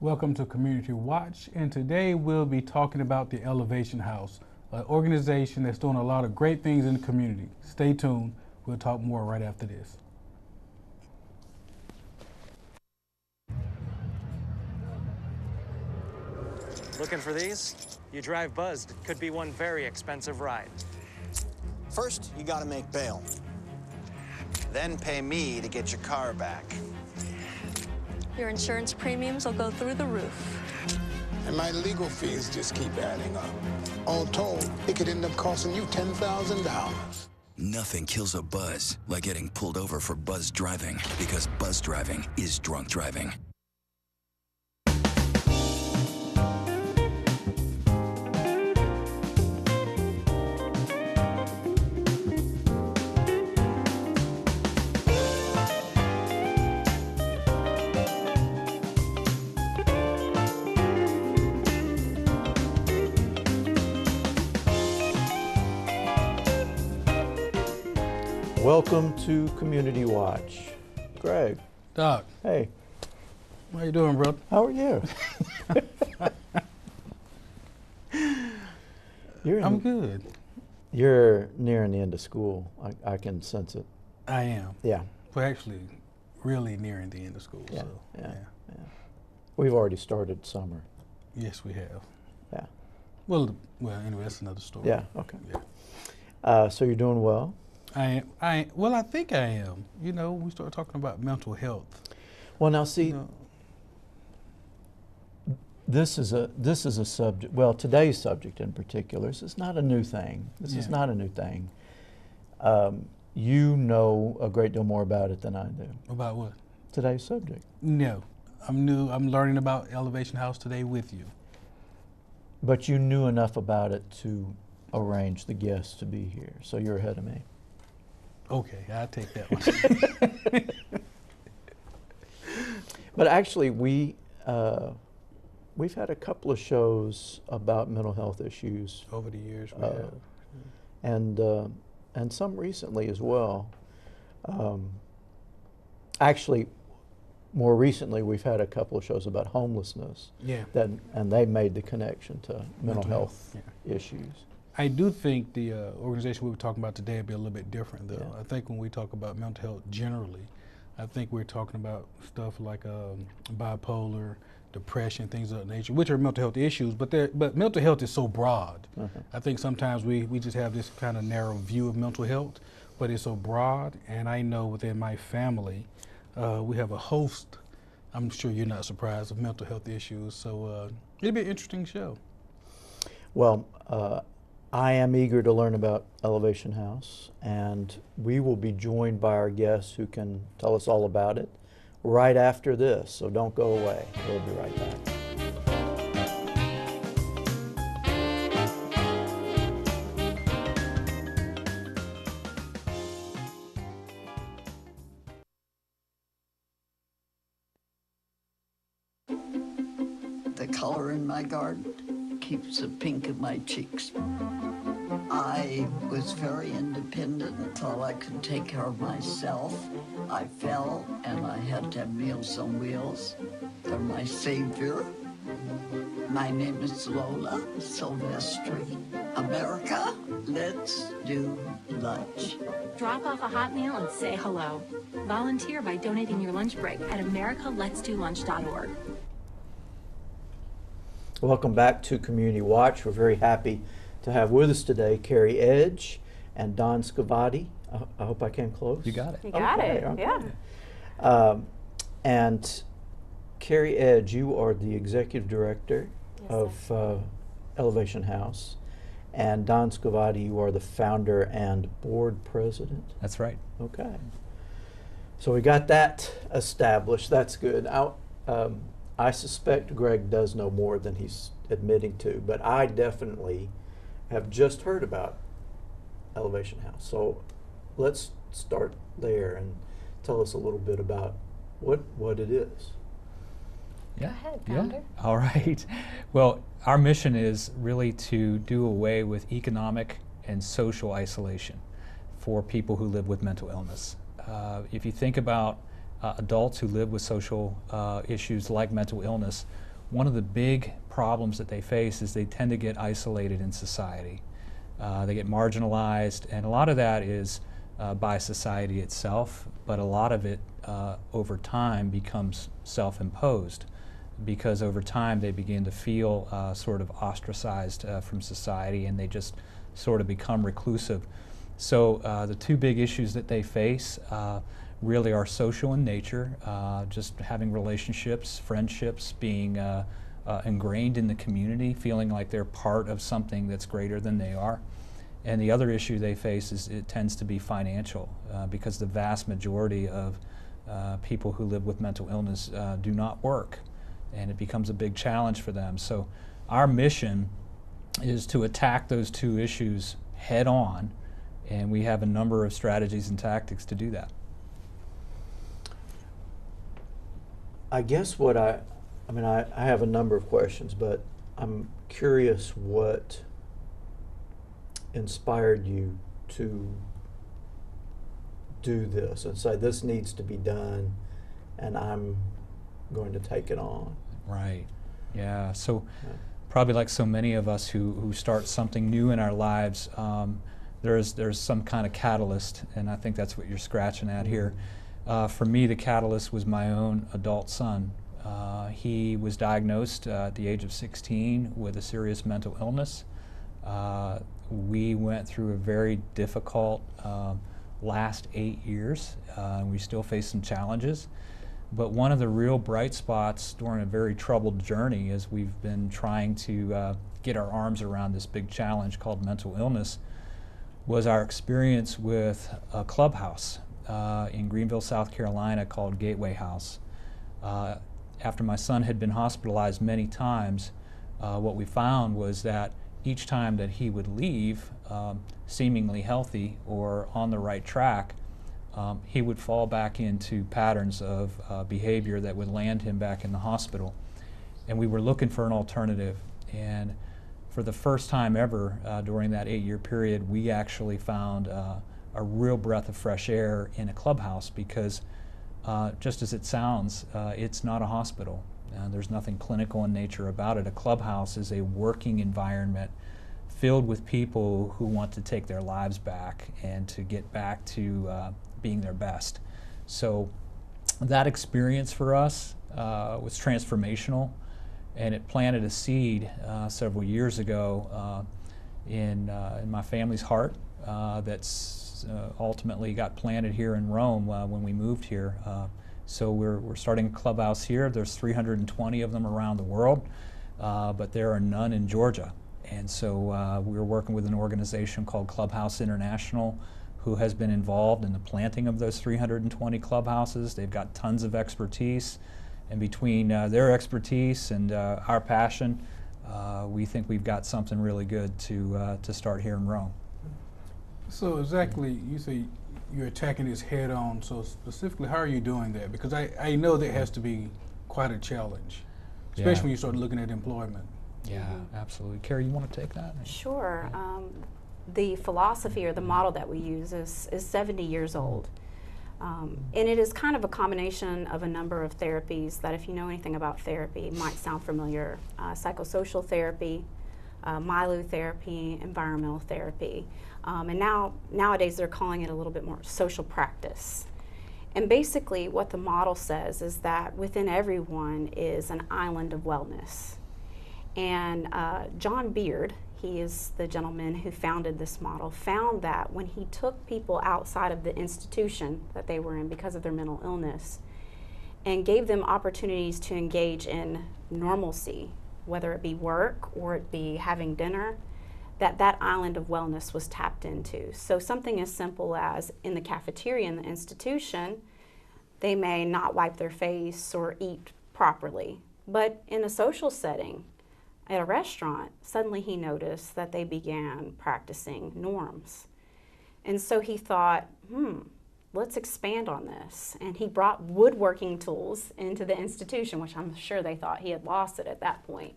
Welcome to Community Watch, and today we'll be talking about the Elevation House, an organization that's doing a lot of great things in the community. Stay tuned. We'll talk more right after this. Looking for these? You drive buzzed. It could be one very expensive ride. First, you gotta make bail. Then pay me to get your car back. Your insurance premiums will go through the roof. And my legal fees just keep adding up. All told, it could end up costing you $10,000. Nothing kills a buzz like getting pulled over for buzz driving, because buzz driving is drunk driving. Welcome to Community Watch. Greg. Doc, Hey, how you doing, brother? how are you? I'm good. You're nearing the end of school. I can sense it. I am. Yeah, We're actually really nearing the end of school. yeah, So, yeah. We've already started summer. Yes, we have. Yeah. Well, anyway, that's another story. Yeah, okay. Yeah. So you're doing well? Well, I think I am. You know, we started talking about mental health. Well, now see, You know, this is a subject. Well, today's subject in particular. This is not a new thing. This is Yeah. not a new thing. You know a great deal more about it than I do. about what? Today's subject. No, I'm new. I'm learning about Elevation House today with you. But you knew enough about it to arrange the guests to be here, so you're ahead of me. Okay, I'll take that one. But actually, we've had a couple of shows about mental health issues, Over the years, we have. and some recently as well. Actually, more recently, we've had a couple of shows about homelessness. Yeah. And they made the connection to mental health yeah. issues. I do think the organization we were talking about today will be a little bit different, though. Yeah. I think when we talk about mental health generally, I think we're talking about stuff like bipolar, depression, things of that nature, which are mental health issues. But mental health is so broad. I think sometimes we just have this kind of narrow view of mental health, but it's so broad. And I know within my family, we have a host. I'm sure you're not surprised of mental health issues. So it'll be an interesting show. Well, I am eager to learn about Elevation House, and we will be joined by our guests who can tell us all about it right after this, so don't go away. We'll be right back. The color in my garden keeps the pink in my cheeks. I was very independent and thought I could take care of myself. I fell and I had to have Meals on Wheels. They're my savior. My name is Lola Silvestri. America, let's do lunch. Drop off a hot meal and say hello. Volunteer by donating your lunch break at americaletsdolunch.org. Welcome back to Community Watch. We're very happy to have with us today Carrie Edge and Don Scavati. I hope I came close. You got it. You got it, okay. yeah. And Carrie Edge, you are the executive director of Elevation House. And Don Scavati, you are the founder and board president. That's right. Okay. So we got that established. That's good. I suspect Greg does know more than he's admitting to, but I definitely have just heard about Elevation House. So let's start there and tell us a little bit about what it is. Yeah. Go ahead, Yeah. founder. All right. Well, our mission is really to do away with economic and social isolation for people who live with mental illness. If you think about adults who live with social issues like mental illness, one of the big problems that they face is they tend to get isolated in society. They get marginalized, and a lot of that is by society itself, but a lot of it over time becomes self-imposed, because over time they begin to feel sort of ostracized from society, and they just sort of become reclusive. So the two big issues that they face really are social in nature, just having relationships, friendships, being ingrained in the community, feeling like they're part of something that's greater than they are. And the other issue they face is it tends to be financial, because the vast majority of people who live with mental illness do not work, and it becomes a big challenge for them. So our mission is to attack those two issues head on, and we have a number of strategies and tactics to do that. I guess what I have a number of questions, but I'm curious what inspired you to do this and say this needs to be done and I'm going to take it on. Right. Yeah. So probably like so many of us who start something new in our lives, there's some kind of catalyst, and I think that's what you're scratching at here. For me, the catalyst was my own adult son. He was diagnosed at the age of 16 with a serious mental illness. We went through a very difficult last 8 years. We still face some challenges. But one of the real bright spots during a very troubled journey as we've been trying to get our arms around this big challenge called mental illness was our experience with a clubhouse in Greenville, South Carolina called Gateway House. After my son had been hospitalized many times, what we found was that each time that he would leave seemingly healthy or on the right track, he would fall back into patterns of behavior that would land him back in the hospital. And we were looking for an alternative. And for the first time ever during that 8-year period, we actually found a real breath of fresh air in a clubhouse, because just as it sounds, it's not a hospital. There's nothing clinical in nature about it. A clubhouse is a working environment filled with people who want to take their lives back and to get back to being their best. So that experience for us was transformational, and it planted a seed several years ago in my family's heart that's ultimately got planted here in Rome when we moved here. So we're starting a clubhouse here. There's 320 of them around the world, but there are none in Georgia. And so we're working with an organization called Clubhouse International, who has been involved in the planting of those 320 clubhouses. They've got tons of expertise, and between their expertise and our passion, we think we've got something really good to start here in Rome. So exactly, you say you're attacking this head on. So specifically, how are you doing that? Because I know that has to be quite a challenge, especially when you start looking at employment. Yeah, absolutely. Carrie, you want to take that? Sure. The philosophy or the model that we use is 70 years old. And it is kind of a combination of a number of therapies that, if you know anything about therapy, might sound familiar. Psychosocial therapy, myelotherapy, environmental therapy. And nowadays they're calling it a little bit more social practice. And basically what the model says is that within everyone is an island of wellness. And John Beard, he is the gentleman who founded this model, found that when he took people outside of the institution that they were in because of their mental illness and gave them opportunities to engage in normalcy, whether it be work or it be having dinner, that island of wellness was tapped into. So something as simple as in the cafeteria in the institution, they may not wipe their face or eat properly, but in a social setting, at a restaurant, suddenly he noticed that they began practicing norms. And so he thought, let's expand on this. And he brought woodworking tools into the institution, which I'm sure they thought he had lost it at that point.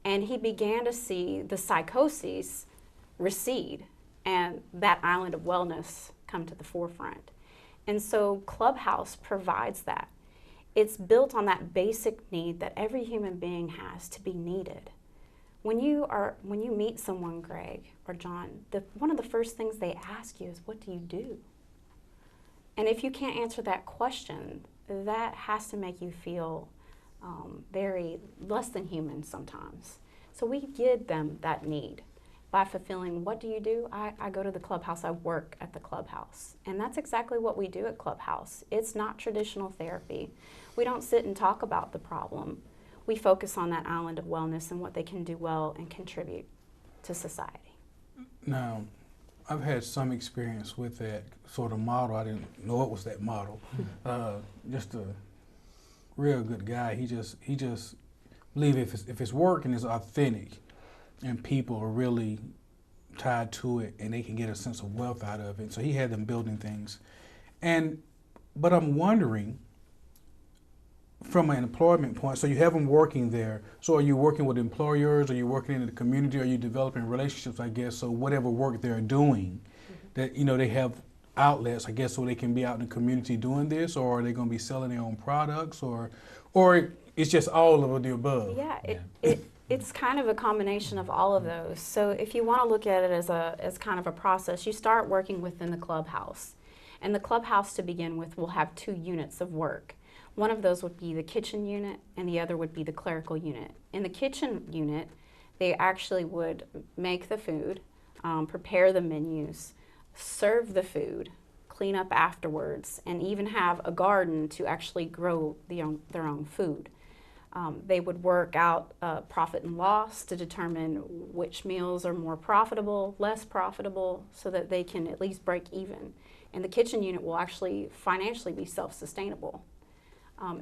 And he began to see the psychoses recede and that island of wellness come to the forefront. And so Clubhouse provides that. it's built on that basic need that every human being has to be needed. When you meet someone, Greg or John, one of the first things they ask you is, what do you do? And if you can't answer that question, that has to make you feel very less than human sometimes. So we give them that need by fulfilling, what do you do? I go to the clubhouse, I work at the clubhouse. And that's exactly what we do at Clubhouse. It's not traditional therapy. We don't sit and talk about the problem. We focus on that island of wellness and what they can do well and contribute to society. Now, I've had some experience with that sort of model. I didn't know it was that model. Just a real good guy. He just believe if it's working, it's authentic, and people are really tied to it, and they can get a sense of wealth out of it. So he had them building things, but I'm wondering, from an employment point, so you have them working there. So are you working with employers? Are you working in the community? Are you developing relationships, I guess? So whatever work they're doing, that they have outlets, I guess, so they can be out in the community doing this, or are they going to be selling their own products, or it's just all of the above? Yeah, it's kind of a combination of all of those. So if you want to look at it as kind of a process, you start working within the clubhouse. And the clubhouse, to begin with, will have 2 units of work. One of those would be the kitchen unit, and the other would be the clerical unit. In the kitchen unit, they actually would make the food, prepare the menus, serve the food, clean up afterwards, and even have a garden to actually grow their own food. They would work out profit and loss to determine which meals are more profitable, less profitable, so that they can at least break even. And the kitchen unit will actually financially be self-sustainable.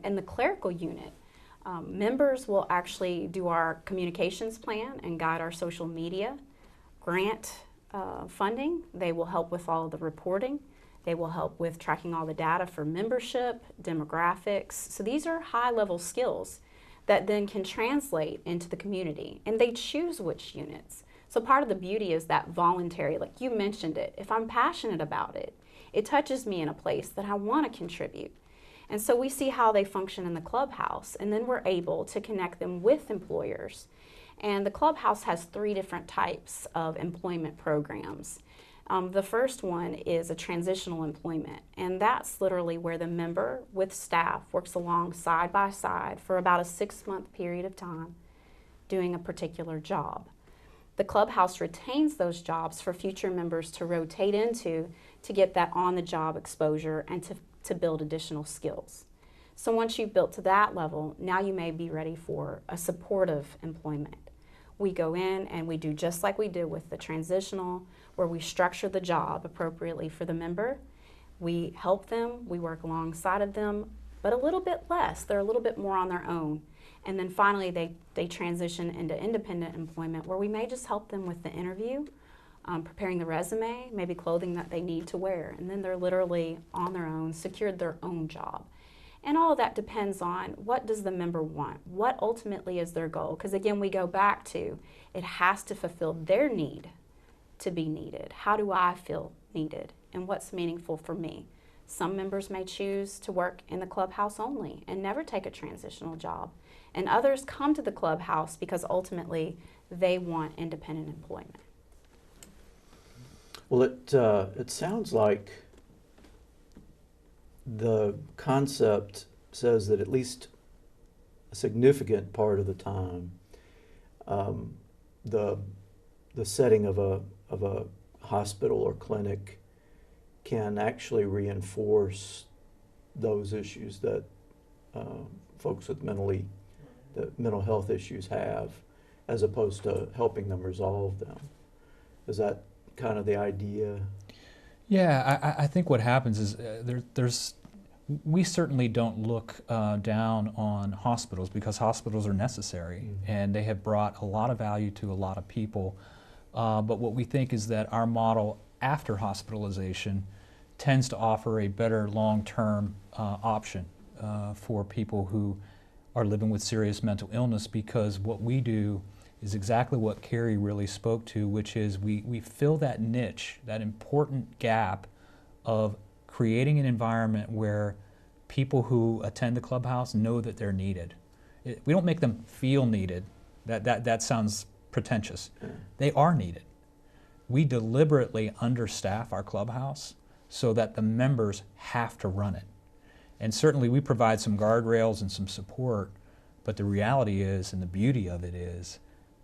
And the clerical unit, members will actually do our communications plan and guide our social media, grant funding. They will help with all of the reporting. They will help with tracking all the data for membership, demographics. So these are high-level skills that then can translate into the community. And they choose which units. So part of the beauty is that voluntary, like you mentioned it. If I'm passionate about it, it touches me in a place that I want to contribute. And so we see how they function in the clubhouse, and then we're able to connect them with employers. And the clubhouse has 3 different types of employment programs. The first one is a transitional employment, and that's literally where the member with staff works along side by side for about a 6-month period of time doing a particular job. The clubhouse retains those jobs for future members to rotate into to get that on-the-job exposure and to build additional skills. So once you've built to that level, now you may be ready for a supportive employment. We go in and we do just like we did with the transitional, where we structure the job appropriately for the member. We help them, we work alongside of them, but a little bit less. They're a little bit more on their own. And then finally they transition into independent employment, where we may just help them with the interview, preparing the resume, maybe clothing that they need to wear, and then they're literally on their own, secured their own job. And all of that depends on what does the member want, what ultimately is their goal, because again we go back to it has to fulfill their need to be needed. How do I feel needed, and what's meaningful for me? Some members may choose to work in the clubhouse only and never take a transitional job, and others come to the clubhouse because ultimately they want independent employment. Well, it sounds like the concept says that at least a significant part of the time, the setting of a hospital or clinic can actually reinforce those issues that folks with mental health issues have, as opposed to helping them resolve them. Is that kind of the idea? Yeah, I think what happens is we certainly don't look down on hospitals, because hospitals are necessary and they have brought a lot of value to a lot of people. But what we think is that our model after hospitalization tends to offer a better long-term option for people who are living with serious mental illness, because what we do is exactly what Carrie really spoke to, which is we fill that niche, that important gap of creating an environment where people who attend the clubhouse know that they're needed. We don't make them feel needed. That sounds pretentious. They are needed. We deliberately understaff our clubhouse so that the members have to run it. And certainly we provide some guardrails and some support, but the reality is, and the beauty of it is,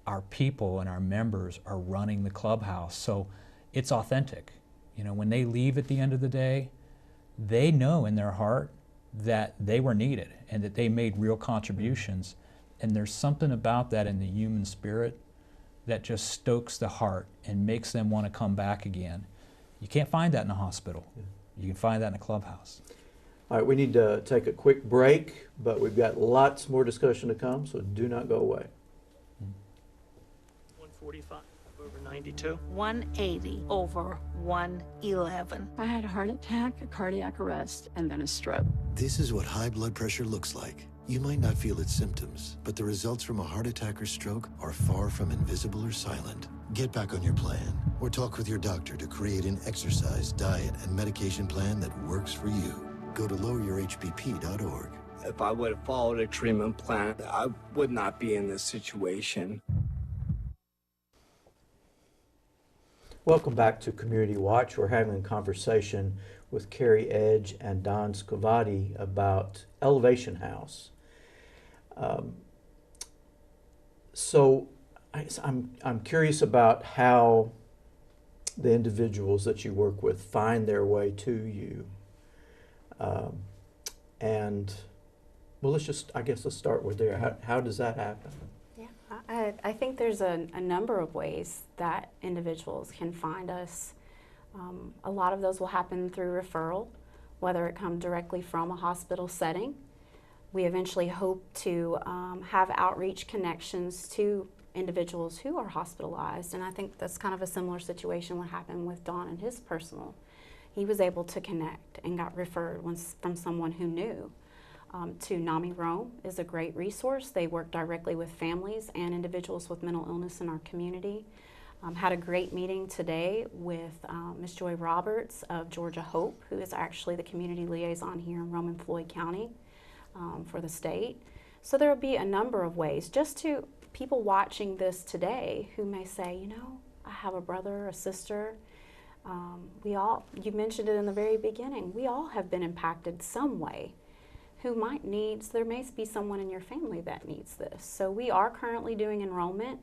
our people and our members are running the clubhouse. So it's authentic. You know, when they leave at the end of the day, they know in their heart that they were needed and that they made real contributions. And there's something about that in the human spirit that just stokes the heart and makes them want to come back again. You can't find that in a hospital. You can find that in a clubhouse. All right, we need to take a quick break, but we've got lots more discussion to come, so do not go away. 145 over 92. 180 over 111. I had a heart attack, a cardiac arrest, and then a stroke. This is what high blood pressure looks like. You might not feel its symptoms, but the results from a heart attack or stroke are far from invisible or silent. Get back on your plan, or talk with your doctor to create an exercise, diet, and medication plan that works for you. Go to loweryourhbp.org. If I would have followed a treatment plan, I would not be in this situation. Welcome back to Community Watch. We're having a conversation with Carrie Edge and Don Scavati about Elevation House. So I'm curious about how the individuals that you work with find their way to you. And well, let's start with there. How does that happen? Yeah, I think there's a number of ways that individuals can find us. A lot of those will happen through referral, whether it comes directly from a hospital setting. We eventually hope to have outreach connections to individuals who are hospitalized, and I think that's kind of a similar situation what happened with Don and his personal. He was able to connect and got referred from someone who knew. To NAMI Rome is a great resource. They work directly with families and individuals with mental illness in our community. Had a great meeting today with Ms. Joy Roberts of Georgia Hope, who is actually the community liaison here in Rome and Floyd County for the state. So there will be a number of ways, just to people watching this today who may say, you know, I have a brother, a sister. You mentioned it in the very beginning, we all have been impacted some way. There may be someone in your family that needs this. So we are currently doing enrollment.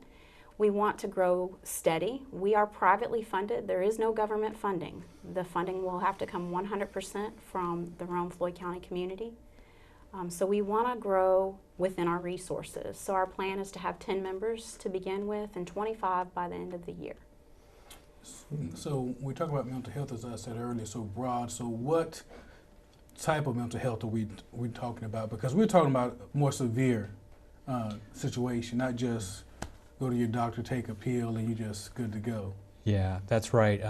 We want to grow steady. We are privately funded. There is no government funding. The funding will have to come 100% from the Rome Floyd County community. So we want to grow within our resources. So our plan is to have 10 members to begin with and 25 by the end of the year. So we talk about mental health, as I said earlier, so broad. So what type of mental health are we talking about? Because we're talking about more severe situation, not just go to your doctor, take a pill, and you're just good to go. Yeah, that's right.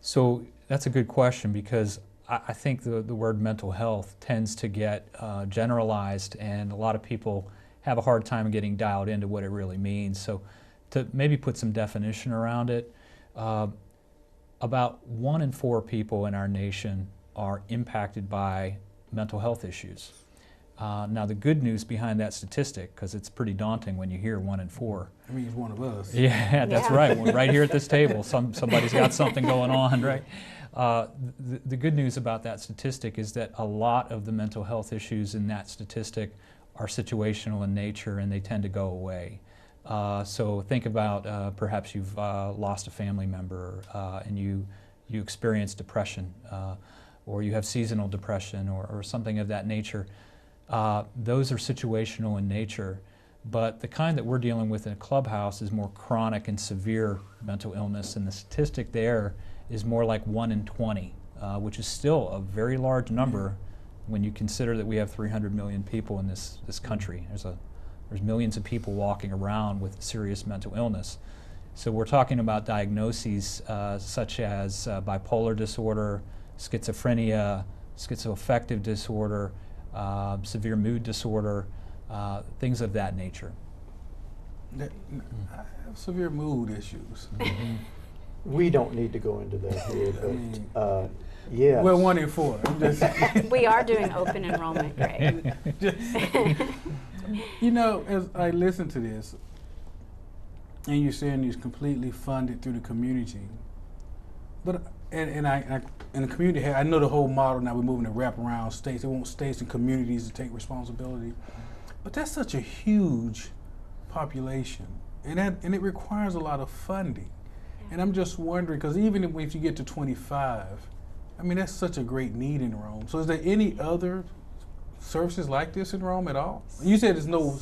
So that's a good question, because I think the word mental health tends to get generalized, and a lot of people have a hard time getting dialed into what it really means. So to maybe put some definition around it, about 1 in 4 people in our nation are impacted by mental health issues. Now the good news behind that statistic, because it's pretty daunting when you hear 1 in 4. I mean, it's one of us. Yeah, that's right. Well, right here at this table, somebody's got something going on, right? The good news about that statistic is that a lot of the mental health issues in that statistic are situational in nature, and they tend to go away. So think about perhaps you've lost a family member and you experience depression, or you have seasonal depression or something of that nature. Those are situational in nature, but the kind that we're dealing with in a clubhouse is more chronic and severe mental illness, and the statistic there is more like 1 in 20, which is still a very large number when you consider that we have 300 million people in this country. There's millions of people walking around with serious mental illness. So we're talking about diagnoses such as bipolar disorder, schizophrenia, schizoaffective disorder, severe mood disorder, things of that nature. I have severe mood issues. We don't need to go into that here, but yes. Well, 1 in 4. I'm just We are doing open enrollment, Greg. You know, as I listen to this, and you're saying it's completely funded through the community, but and the community, I know the whole model now. We're moving to wrap around states. They want states and communities to take responsibility, but that's such a huge population, and it requires a lot of funding. And I'm just wondering, because even if you get to 25, I mean, that's such a great need in Rome. So is there any other services like this in Rome at all? You said there's no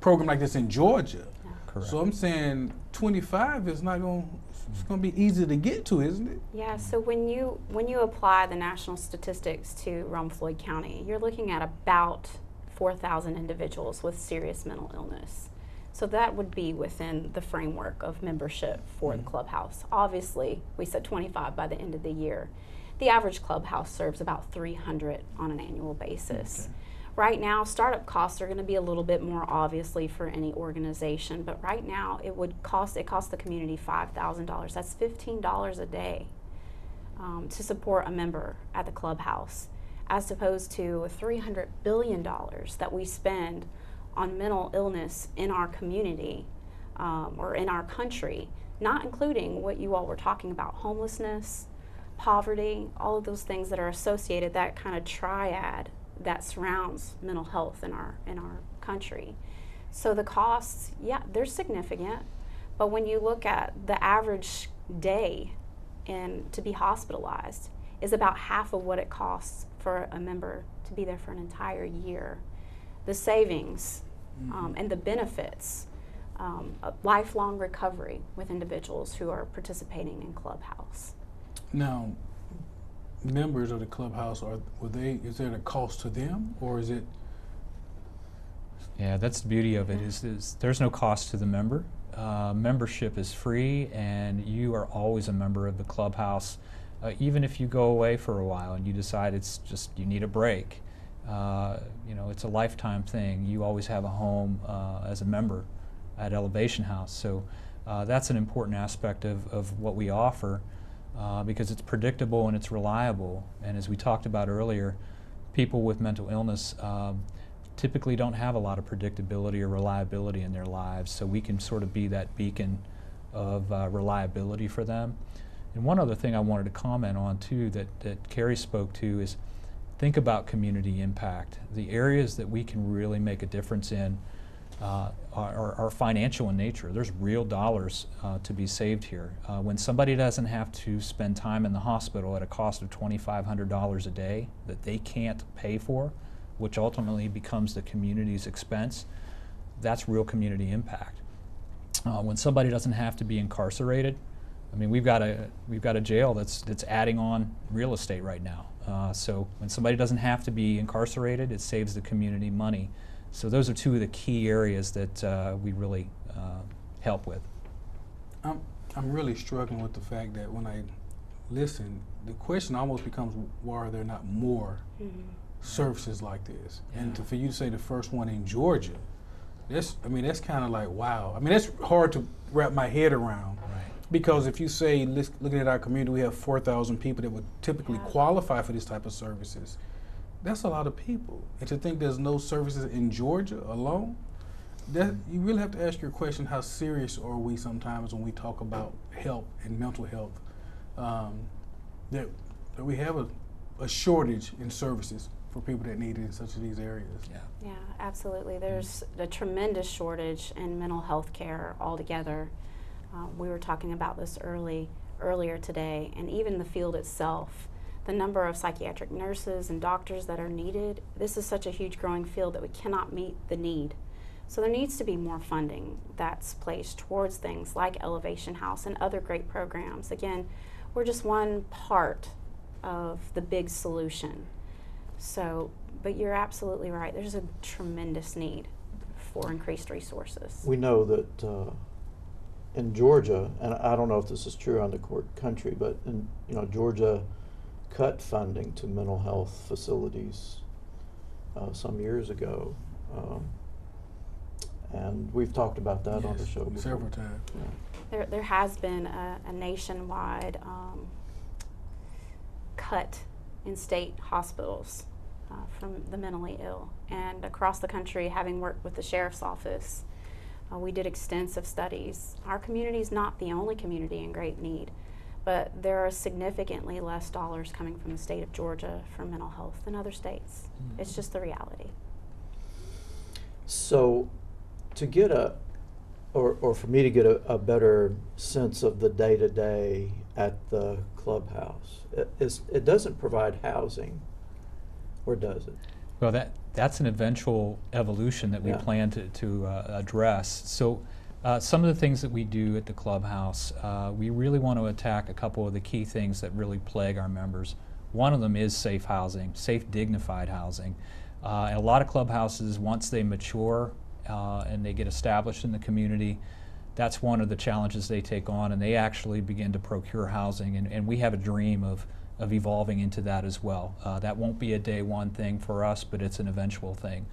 program like this in Georgia. Correct. So I'm saying 25 is not going, it's going to be easy to get to, isn't it? Yeah, so when you apply the national statistics to Rome-Floyd County, you're looking at about 4,000 individuals with serious mental illness. So that would be within the framework of membership for the clubhouse. Obviously, we said 25 by the end of the year. The average clubhouse serves about 300 on an annual basis. Okay. Right now, startup costs are going to be a little bit more obviously for any organization, but right now it costs the community $5,000. That's $15 a day to support a member at the clubhouse, as opposed to $300 billion that we spend on mental illness in our community or in our country, not including what you all were talking about, homelessness, poverty, all of those things that are associated, that kind of triad that surrounds mental health in our country. So the costs, yeah, they're significant, but when you look at the average day to be hospitalized is about half of what it costs for a member to be there for an entire year. The savings and the benefits of lifelong recovery with individuals who are participating in Clubhouse. Now, members of the clubhouse, is there a cost to them, or is it? Yeah, that's the beauty of it, is there's no cost to the member. Membership is free, and you are always a member of the clubhouse. Even if you go away for a while and you decide it's just you need a break, it's a lifetime thing. You always have a home as a member at Elevation House. So that's an important aspect of what we offer. Because it's predictable and it's reliable. And as we talked about earlier, people with mental illness typically don't have a lot of predictability or reliability in their lives, so we can sort of be that beacon of reliability for them. And one other thing I wanted to comment on too that Carrie spoke to is think about community impact. The areas that we can really make a difference in are financial in nature. There's real dollars to be saved here. When somebody doesn't have to spend time in the hospital at a cost of $2,500 a day that they can't pay for, which ultimately becomes the community's expense, that's real community impact. When somebody doesn't have to be incarcerated, I mean, we've got a jail that's adding on real estate right now. So when somebody doesn't have to be incarcerated, it saves the community money. So those are two of the key areas that we really help with. I'm really struggling with the fact that when I listen, the question almost becomes, why are there not more services like this? Yeah. And for you to say the first one in Georgia, that's kind of like, wow. I mean, that's hard to wrap my head around. Right. Because if you say, looking at our community, we have 4,000 people that would typically qualify for this type of services. That's a lot of people. And to think there's no services in Georgia alone, that you really have to ask your question, how serious are we sometimes when we talk about health and mental health, that we have a shortage in services for people that need it in such of these areas. Yeah, absolutely. There's a tremendous shortage in mental health care altogether. We were talking about this earlier today, and even the field itself, the number of psychiatric nurses and doctors that are needed, this is such a huge growing field that we cannot meet the need. So there needs to be more funding that's placed towards things like Elevation House and other great programs. Again, we're just one part of the big solution. So, but you're absolutely right. There's a tremendous need for increased resources. We know that in Georgia, and I don't know if this is true around the country, but in Georgia cut funding to mental health facilities some years ago. And we've talked about that on the show before. Several times. Yeah. There has been a nationwide cut in state hospitals from the mentally ill. And across the country, having worked with the sheriff's office, we did extensive studies. Our community is not the only community in great need, but there are significantly less dollars coming from the state of Georgia for mental health than other states. It's just the reality. So to get or for me to get a better sense of the day-to-day at the clubhouse, it doesn't provide housing, or does it? Well, that's an eventual evolution that we plan to address. So some of the things that we do at the clubhouse, we really want to attack a couple of the key things that really plague our members. One of them is safe housing, safe, dignified housing. And a lot of clubhouses, once they mature and they get established in the community, that's one of the challenges they take on, and they actually begin to procure housing. And we have a dream of evolving into that as well. That won't be a day one thing for us, but it's an eventual thing.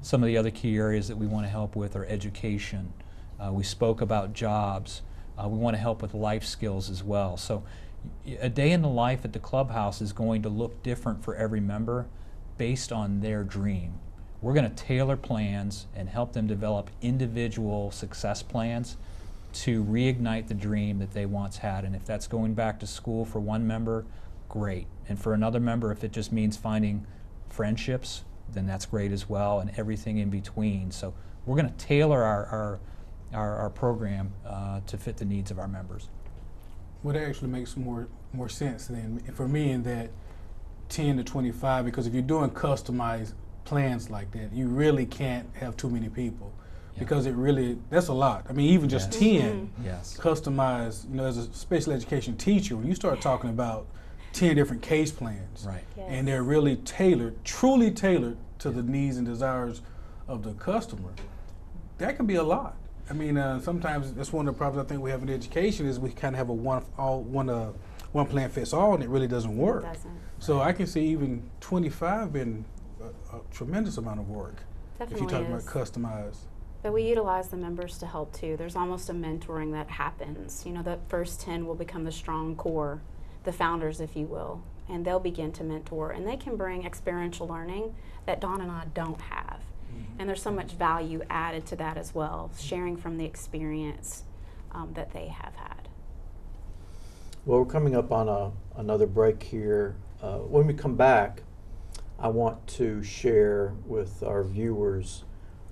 Some of the other key areas that we want to help with are education. We spoke about jobs. We want to help with life skills as well. So a day in the life at the clubhouse is going to look different for every member based on their dream. We're going to tailor plans and help them develop individual success plans to reignite the dream that they once had. And if that's going back to school for one member, great. And for another member, if it just means finding friendships, then that's great as well, and everything in between. So we're going to tailor our program to fit the needs of our members. Well, that actually makes more sense then for me in that 10 to 25, because if you're doing customized plans like that, you really can't have too many people. Because that's a lot. I mean, even just 10 customized, as a special education teacher, when you start talking about 10 different case plans, and they're really tailored, truly tailored to the needs and desires of the customer, that can be a lot. I mean, sometimes that's one of the problems I think we have in education is we kind of have a one plan fits all, and it really doesn't work. So I can see even 25 being a tremendous amount of work. Definitely if you're talking is. about customized. But we utilize the members to help too. There's almost a mentoring that happens. The first 10 will become the strong core, the founders, if you will, and they'll begin to mentor, and they can bring experiential learning that Dawn and I don't have. And there's so much value added to that as well, sharing from the experience that they have had. Well, we're coming up on another break here. When we come back, I want to share with our viewers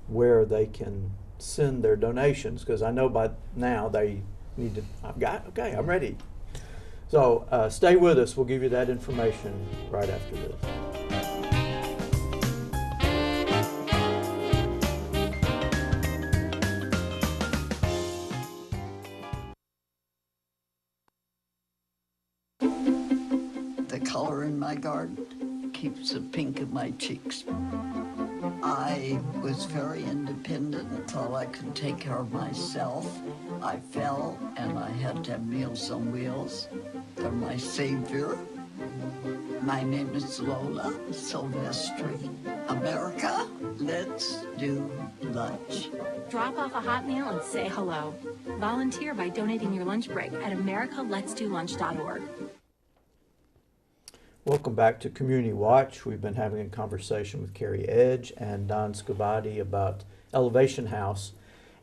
where they can send their donations, because I know by now they need to, okay, I'm ready. So stay with us. We'll give you that information right after this. The color in my garden keeps the pink in my cheeks. I was very independent, thought I could take care of myself. I fell and I had to have Meals on Wheels. They're my savior. My name is Lola Silvestri. America, let's do lunch. Drop off a hot meal and say hello. Volunteer by donating your lunch break at americaletsdolunch.org. Welcome back to Community Watch. We've been having a conversation with Carrie Edge and Don Scavati about Elevation House,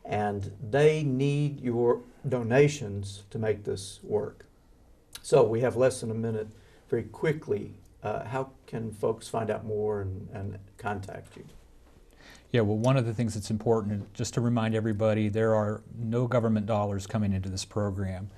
and they need your donations to make this work. So we have less than a minute. Very quickly, how can folks find out more and contact you? Yeah, well, one of the things that's important, just to remind everybody, there are no government dollars coming into this program.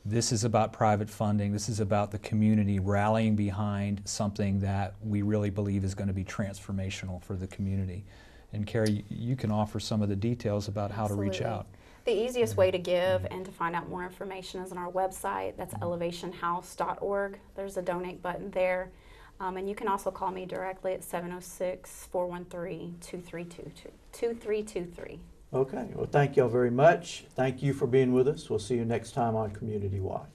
This is about private funding. This is about the community rallying behind something that we really believe is going to be transformational for the community. And Carrie, you can offer some of the details about how to reach out. The easiest way to give and to find out more information is on our website. That's elevationhouse.org. There's a donate button there. And you can also call me directly at 706-413-2323. Okay, well, thank y'all very much. Thank you for being with us. We'll see you next time on Community Watch.